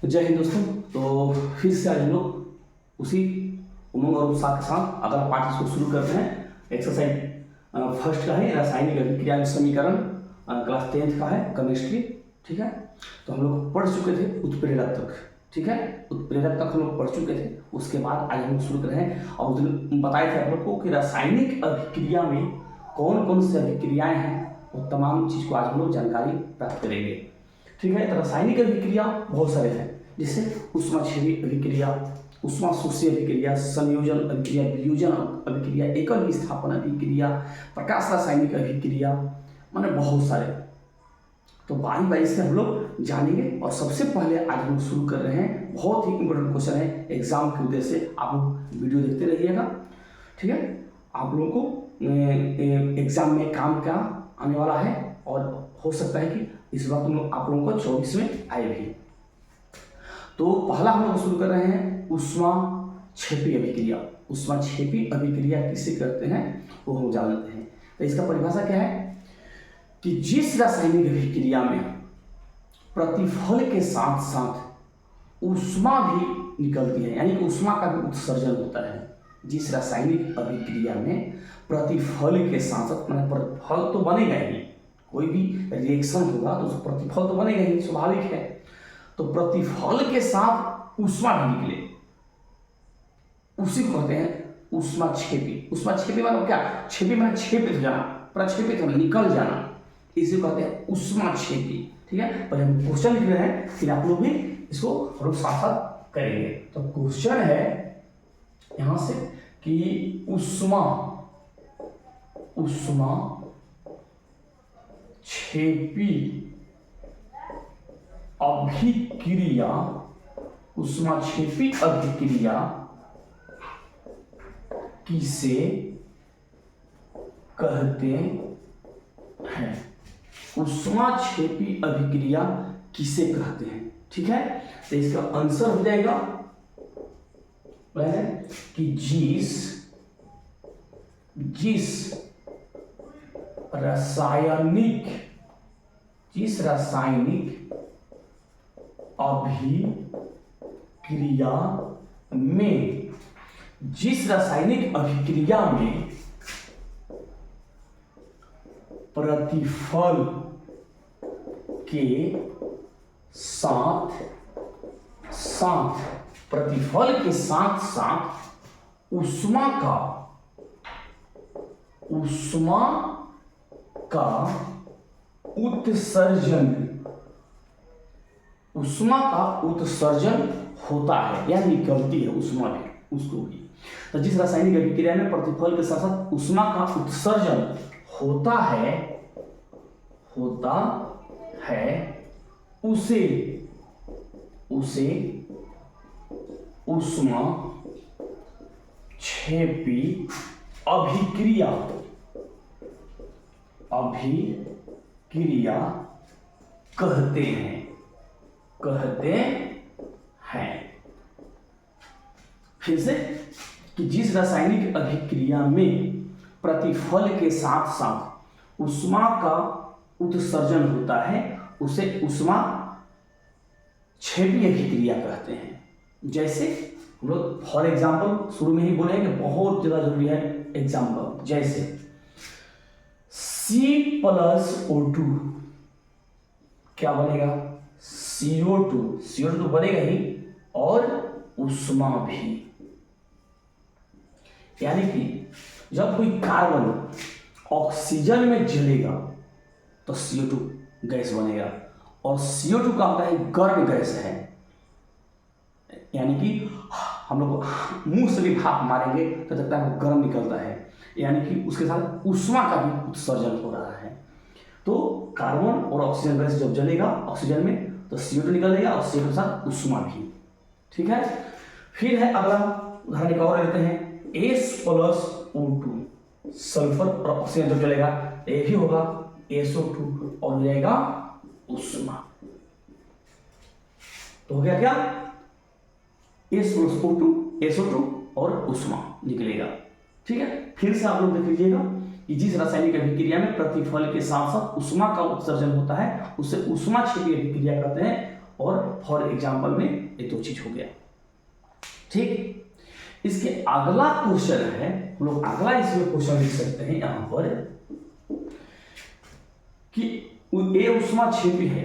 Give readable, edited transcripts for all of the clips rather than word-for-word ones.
जय हिंद दोस्तों। तो फिर से आज हम लोग उसी उमंग और उत्साह के साथ अगला पाठ इसको शुरू करते हैं। एक्सरसाइज फर्स्ट का है, रासायनिक अभिक्रिया में समीकरण, क्लास 10th का है, केमिस्ट्री। ठीक है, तो हम लोग पढ़ चुके थे उत्प्रेरक तक। ठीक है, उत्प्रेरक तक हम लोग पढ़ चुके थे। उसके बाद आज हम लोग शुरू कर रहे हैं और उस दिन बताए थे आप लोग को कि रासायनिक अभिक्रिया में कौन कौन सी अभिक्रियाएँ हैं, वो तमाम चीज़ को आज हम लोग जानकारी प्राप्त करेंगे। ठीक है, तो रासायनिक अभिक्रिया बहुत सारे हैं, जैसे ऊष्माक्षेपी अभिक्रिया, ऊष्माशोषी अभिक्रिया, संयोजन अभिक्रिया, वियोजन अभिक्रिया, एकल विस्थापन अभिक्रिया, प्रकाश रासायनिक अभिक्रिया, माने बहुत सारे। तो बारी बारी से हम लोग जानेंगे। और सबसे पहले आज हम शुरू कर रहे हैं, बहुत ही इंपॉर्टेंट क्वेश्चन है एग्जाम के उद्देश्य से, आप लोग वीडियो देखते रहिएगा। ठीक है, आप लोगों को एग्जाम में काम क्या आने वाला है और हो सकता है कि इस बार आप लोगों को 24 में आए भी। तो पहला हम लोग शुरू कर रहे हैं ऊष्माक्षेपी अभिक्रिया। ऊष्माक्षेपी अभिक्रिया किसे कहते हैं वो हम जान लेते हैं। तो इसका परिभाषा क्या है कि जिस रासायनिक अभिक्रिया में प्रतिफल के साथ साथ ऊष्मा भी निकलती है, यानी कि ऊष्मा का भी उत्सर्जन होता है। जिस रासायनिक अभिक्रिया में प्रतिफल के साथ साथ, मैंने प्रतिफल तो बनेगा ही, कोई भी रिएक्शन होगा तो प्रतिफल तो बनेगा ही, स्वाभाविक है। तो प्रतिफल के साथ ऊष्मा भी निकले, उसी को कहते हैं ऊष्माक्षेपी। ऊष्माक्षेपी मतलब क्या? छेपी माने छेपित हो जाना, प्रक्षेपित होना, निकल जाना, इसे कहते हैं ऊष्माक्षेपी। ठीक है, पहले हम क्वेश्चन लिख रहे हैं, फिर आप लोग भी इसको हम लोग साथ साथ करेंगे। तो क्वेश्चन है यहां से कि ऊष्माक्षेपी अभिक्रिया, ऊष्माक्षेपी अभिक्रिया किसे कहते हैं? ऊष्माक्षेपी अभिक्रिया किसे कहते हैं? ठीक है, तो इसका आंसर हो जाएगा कि जिस रासायनिक अभिक्रिया में प्रतिफल के साथ ऊष्मा का उत्सर्जन होता है या निकलती है ऊष्मा भी, उसको भी। तो जिस रासायनिक अभिक्रिया में प्रतिफल के साथ साथ ऊष्मा का उत्सर्जन होता है उसे ऊष्माक्षेपी अभिक्रिया कहते हैं। फिर से कि जिस रासायनिक अभिक्रिया में प्रतिफल के साथ साथ ऊष्मा का उत्सर्जन होता है उसे ऊष्माक्षेपी अभिक्रिया कहते हैं। जैसे हम लोग फॉर एग्जाम्पल शुरू में ही बोलेंगे, बहुत ज्यादा जरूरी है एग्जाम्पल। जैसे C+O2 क्या बनेगा? CO2 तो बनेगा ही, और ऊष्मा भी। यानी कि जब कोई कार्बन ऑक्सीजन में जलेगा तो CO2 गैस बनेगा, और CO2 का होता है गर्म गैस है। यानी कि हम लोग मुंह से भी भाप मारेंगे तो लगता है वो गर्म निकलता है, यानी कि उसके साथ ऊष्मा का भी उत्सर्जन हो रहा है। तो कार्बन और ऑक्सीजन गैस जब जलेगा ऑक्सीजन में तो CO2 निकलेगा और CO2 के साथ ऊष्मा भी। ठीक है, फिर है अगला उदाहरण एक और लेते हैं, S+O2, सल्फर और ऑक्सीजन जब जलेगा ये भी होगा SO2 और हो जाएगा ऊष्मा। तो हो गया क्या? S+O2, SO2 और ऊष्मा निकलेगा। ठीक है, फिर से आप लोग देख लीजिएगा कि जिस रासायनिक अभिक्रिया में प्रतिफल के साथ साथ ऊष्मा का उत्सर्जन होता है उसे ऊष्माक्षेपी अभिक्रिया कहते हैं, और फॉर एग्जाम्पल में ये दो चीज हो गया। ठीक, इसके अगला क्वेश्चन है, हम लोग अगला इसमें क्वेश्चन लिख सकते हैं यहां पर कि ये ऊष्मा क्षेपी है,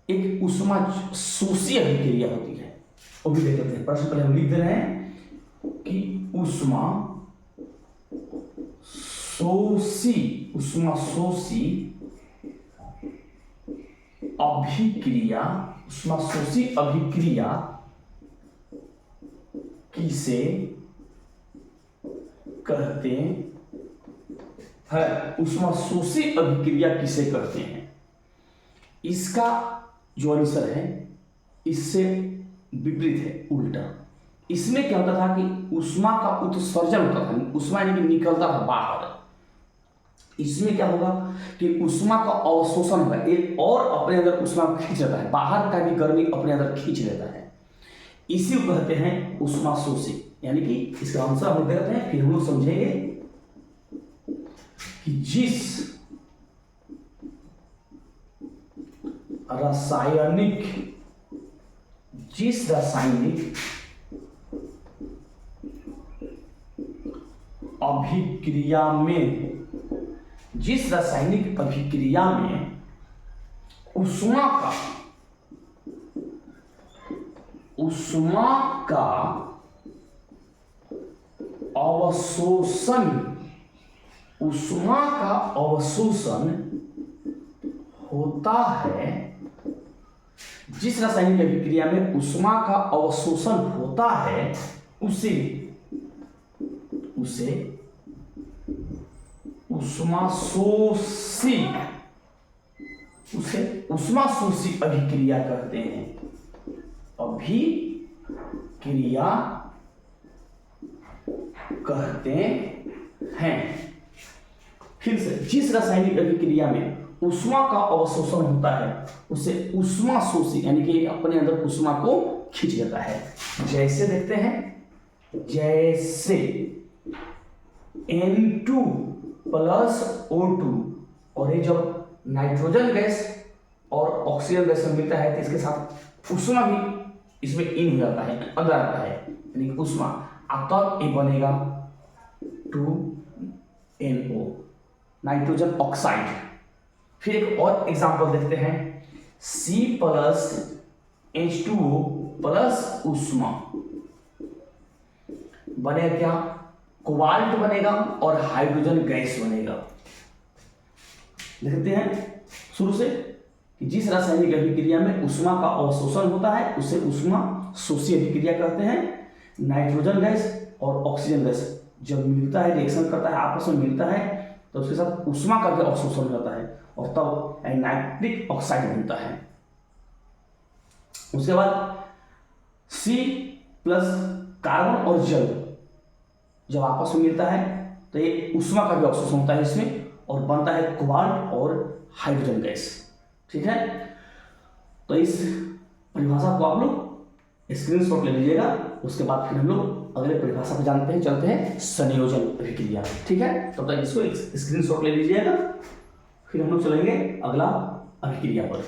एक ऊष्मा शोषी अभिक्रिया होती है। वो भी देख लेते हैं। प्रश्न पहले हम लिख दे रहे हैं कि ऊष्मा शोषी अभिक्रिया, ऊष्मा शोषी अभिक्रिया किसे कहते हैं? ऊष्मा शोषी अभिक्रिया किसे कहते हैं? इसका जो आंसर है इससे विपरीत है, उल्टा। इसमें क्या होता था कि ऊष्मा का उत्सर्जन होता था, ऊष्मा यानी कि निकलता था बाहर। इसमें क्या होगा कि ऊष्मा का अवशोषण होगा, एक और अपने अंदर ऊष्मा खींच लेता है, बाहर का भी गर्मी अपने अंदर खींच लेता है। इसी को कहते हैं ऊष्मा शोषी। यानी कि इसका आंसर हम देते हैं, फिर हम लोग समझेंगे कि जिस रासायनिक अभिक्रिया में ऊष्मा का अवशोषण होता है, जिस रासायनिक अभिक्रिया में ऊष्मा का अवशोषण होता है उसे ऊष्मा शोषी अभिक्रिया कहते हैं। अभिक्रिया कहते हैं। फिर से, जिस रासायनिक अभिक्रिया में ऊष्मा का अवशोषण होता है उसे ऊष्मा शोषी, यानी कि अपने अंदर ऊष्मा को खींच लेता है। जैसे देखते हैं, जैसे N2 प्लस O2, और ये जब नाइट्रोजन गैस और ऑक्सीजन गैस में मिलता है तो इसके साथ ऊष्मा भी इसमें इन हो जाता है, अंदर आता है, यानी कि ऊष्मा। तब ये बनेगा 2NO, नाइट्रोजन ऑक्साइड। फिर एक और एग्जांपल देखते हैं, C प्लस H2O प्लस ऊष्मा बनेगा क्या? कोबाल्ट बनेगा और हाइड्रोजन गैस बनेगा। देखते हैं शुरू से कि जिस रासायनिक अभिक्रिया में ऊष्मा का अवशोषण होता है उसे ऊष्मा शोषी अभिक्रिया कहते हैं। नाइट्रोजन गैस और ऑक्सीजन गैस जब मिलता है, रिएक्शन करता है, आपस में मिलता है, तो उसके साथ ऊष्मा का भी अवशोषण होता है और तब नाइट्रिक ऑक्साइड बनता है। उसके बाद C प्लस कार्बन और जल जब आपस में मिलता है तो ये ऊष्मा का भी अवशोषण होता है इसमें और बनता है कोबाल्ट और हाइड्रोजन गैस। ठीक है, तो इस परिभाषा को आप लोग स्क्रीनशॉट ले लीजिएगा। उसके बाद फिर हम लोग अगले परिभाषा पर जानते हैं, चलते हैं संयोजन अभिक्रिया। ठीक है, तब तक इसको स्क्रीनशॉट ले लीजिएगा, फिर हम लोग चलेंगे अगला अभिक्रिया पर।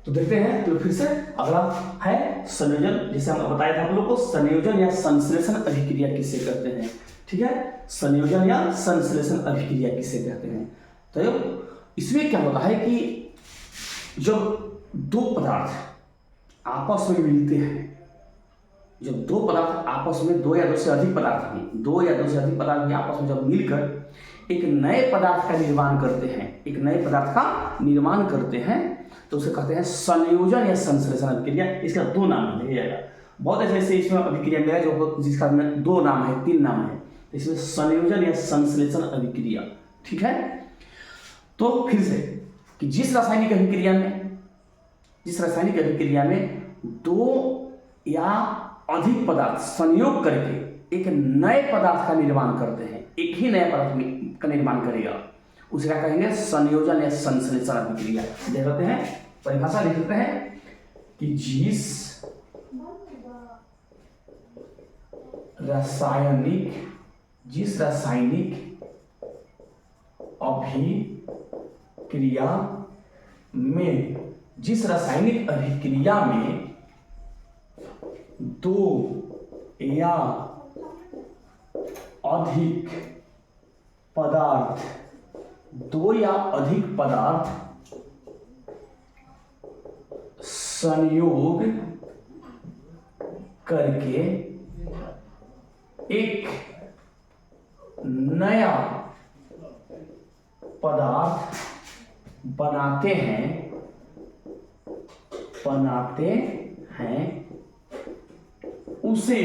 तो देखते हैं, तो फिर से अगला है संयोजन। जैसे हमने बताया था आप लोग को, संयोजन या संश्लेषण अभिक्रिया किसे कहते हैं। ठीक है, संयोजन या संश्लेषण अभिक्रिया किसे कहते हैं। तो इसमें क्या होता है कि जब दो पदार्थ आपस में मिलते हैं, जब दो पदार्थ आपस में, दो या दो से अधिक पदार्थ भी आपस में जब मिलकर एक नए पदार्थ का निर्माण करते हैं, तो उसे कहते हैं संयोजन या संश्लेषण अभिक्रिया। इसका दो नाम है, बहुत ऐसे इसमें अभिक्रिया मिला जो जिसका दो नाम है, तीन नाम है, इसमें संयोजन या संश्लेषण अभिक्रिया। ठीक है, तो फिर से कि जिस रासायनिक अभिक्रिया में दो या अधिक पदार्थ संयोग करके एक नए पदार्थ का निर्माण करते हैं, एक ही नए पदार्थ का निर्माण करेगा, उसे क्या कहेंगे? संयोजन या संश्लेषण अभिक्रिया। देख लेते हैं, परिभाषा लिख लेते हैं कि जिस रासायनिक अभिक्रिया में जिस रासायनिक अभिक्रिया में दो या अधिक पदार्थ संयोग करके एक नया पदार्थ बनाते हैं उसे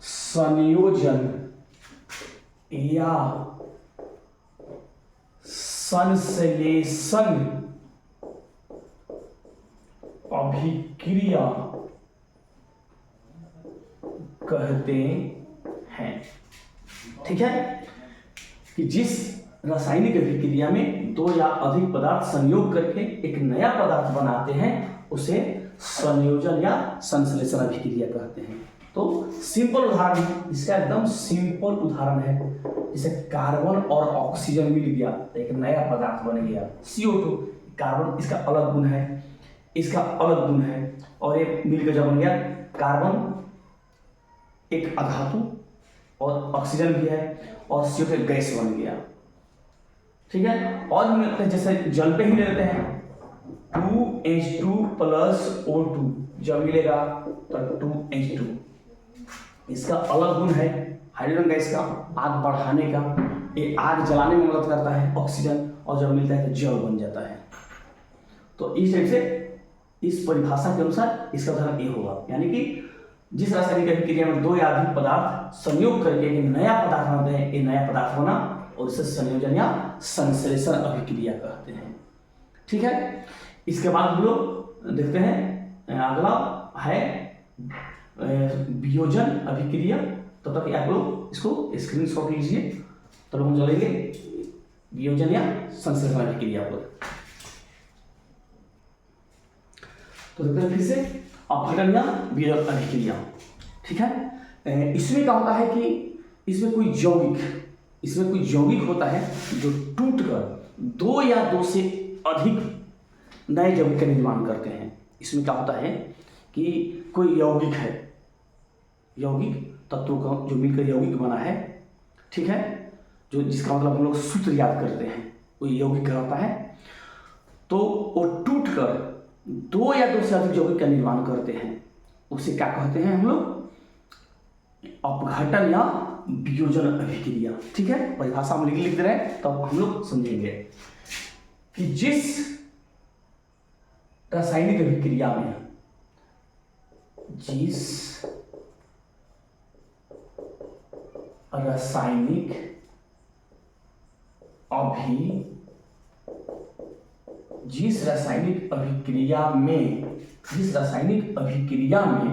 संयोजन या संश्लेषण अभिक्रिया कहते हैं। ठीक है, कि जिस रासायनिक अभिक्रिया में दो या अधिक पदार्थ संयोग करके एक नया पदार्थ बनाते हैं उसे संयोजन या संश्लेषण अभिक्रिया कहते हैं। तो सिंपल उदाहरण है इसका, एकदम सिंपल उदाहरण है। जैसे कार्बन और ऑक्सीजन मिल गया तो एक नया पदार्थ बन गया CO2। कार्बन इसका अलग गुण है, इसका अलग गुण है, और ये मिलकर जब बन गया कार्बन एक अधातु और ऑक्सीजन भी है और CO2 गैस बन गया। ठीक है, और हम लेते हैं जैसे जल पे ही ले लेते हैं 2H2 + O2 जब मिलेगा तो 2H2। इसका अलग गुण है हाइड्रोजन गैस का आग बढ़ाने का, ये आग जलाने में मदद करता है ऑक्सीजन, और जब मिलता है तो जल बन जाता है। तो इस टाइप से इस परिभाषा के अनुसार इसका उदाहरण ये होगा, यानी कि जिस रासायनिक अभिक्रिया में दो या अधिक पदार्थ संयोग करके एक नया पदार्थ बनाते हैं, ये नया पदार्थ बना और इसे संयोजन या संश्लेषण अभिक्रिया कहते हैं। ठीक है, इसके बाद हम लोग देखते हैं अगला है वियोजन अभिक्रिया। तब तक आप लोग इसको स्क्रीनशॉट लीजिए, तब हम चलेंगे वियोजन या संश्लेषण अभिक्रिया पर। तो देखते हैं फिर से अपघटन या वियोजन अभिक्रिया। ठीक है, इसमें क्या होता है कि इसमें कोई यौगिक होता है जो टूटकर दो या दो से अधिक नए यौगिक का निर्माण करते हैं। इसमें क्या होता है कि कोई यौगिक है, यौगिक तत्वों का जो मिलकर यौगिक बना है, ठीक है, जो जिसका मतलब हम लोग सूत्र याद करते हैं वो यौगिक कहलाता है। तो वो टूटकर दो या दो से अधिक यौगिक का निर्माण करते हैं, उसे क्या कहते हैं हम लोग? अपघटन या वियोजन अभिक्रिया। ठीक है, परिभाषा हम लिख दे रहे हैं तब हम लोग समझेंगे कि जिस रासायनिक अभिक्रिया में जिस रासायनिक अभिक्रिया में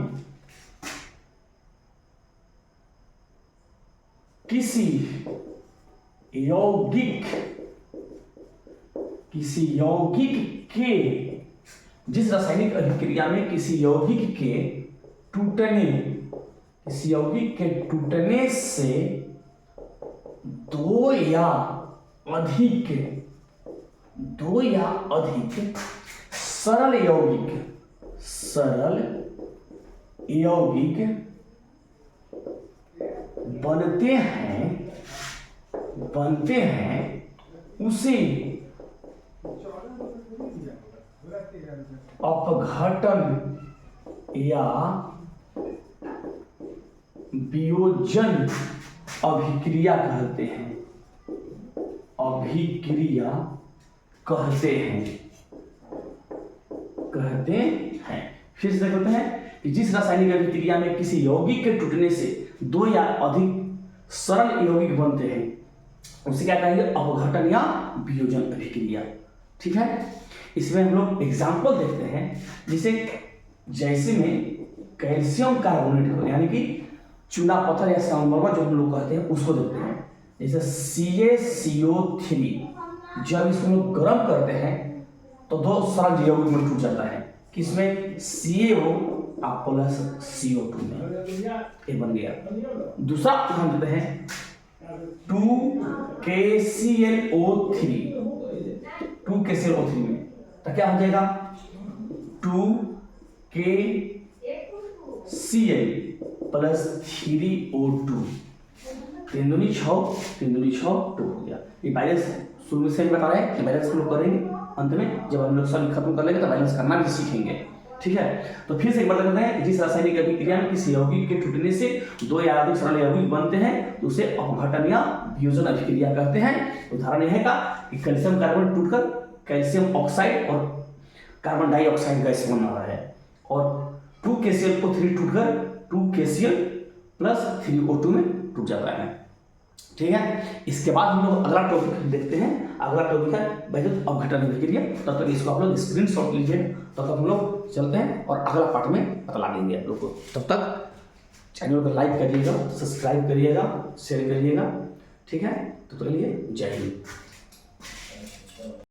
किसी यौगिक के जिस रासायनिक अभिक्रिया में किसी यौगिक के टूटने से दो या अधिक सरल यौगिक बनते हैं उसे अपघटन या वियोजन अभिक्रिया कहते हैं। फिर से देखते हैं कि जिस रासायनिक अभिक्रिया में किसी यौगिक के टूटने से दो या अधिक सरल यौगिक बनते हैं उसे क्या कहेंगे? अपघटन या वियोजन अभिक्रिया। ठीक है, इसमें हम लोग एग्जाम्पल देखते हैं, जैसे में कैल्शियम कार्बोनेट को, यानी कि चूना पत्थर या संगमरमर जो हम लोग कहते हैं उसको देखते हैं। जैसे CaCO3 जब इसको लोग गर्म करते हैं तो दो सरल यौगिक में टूट जाता है, किसमें? CaO + CO2 में, ये बन गया। दूसरा उदाहरण देते हैं 2KClO3 2KClO3 में तो क्या हो जाएगा 2KCl प्लस 3O2 3 दूनी 6 2 हो गया। ये बैलेंस शुरू से बता रहे हैं कि बैलेंस हम लोग करेंगे अंत में, जब हम लोग सब खत्म कर लेंगे तो बैलेंस करना भी सीखेंगे। ठीक है, तो फिर से एक बार करते हैं, जिस रासायनिक अभिक्रिया में किसी यौगिक के टूटने से दो या अधिक सरल यौगिक बनते हैं तो उसे अपघटन या वियोजन अभिक्रिया कहते हैं। उदाहरण यह है कि कैल्शियम कार्बन टूटकर कैल्शियम ऑक्साइड और कार्बन डाइऑक्साइड गैस बन रहा है, और 2KClO3 टूटकर 2KCl प्लस 3O2 में टूट जाता है। ठीक है, इसके बाद हम लोग अगला टॉपिक देखते हैं। अगला टॉपिक है वैद्युत अपघटन अभिक्रिया। तब तक इसको आप लोग स्क्रीनशॉट लीजिए, तब तक हम लोग चलते हैं और अगला पार्ट में बतला देंगे आप लोग को। तब तक चैनल को लाइक करिएगा, सब्सक्राइब करिएगा, शेयर करिएगा। ठीक है, तो चलिए जय हिंद।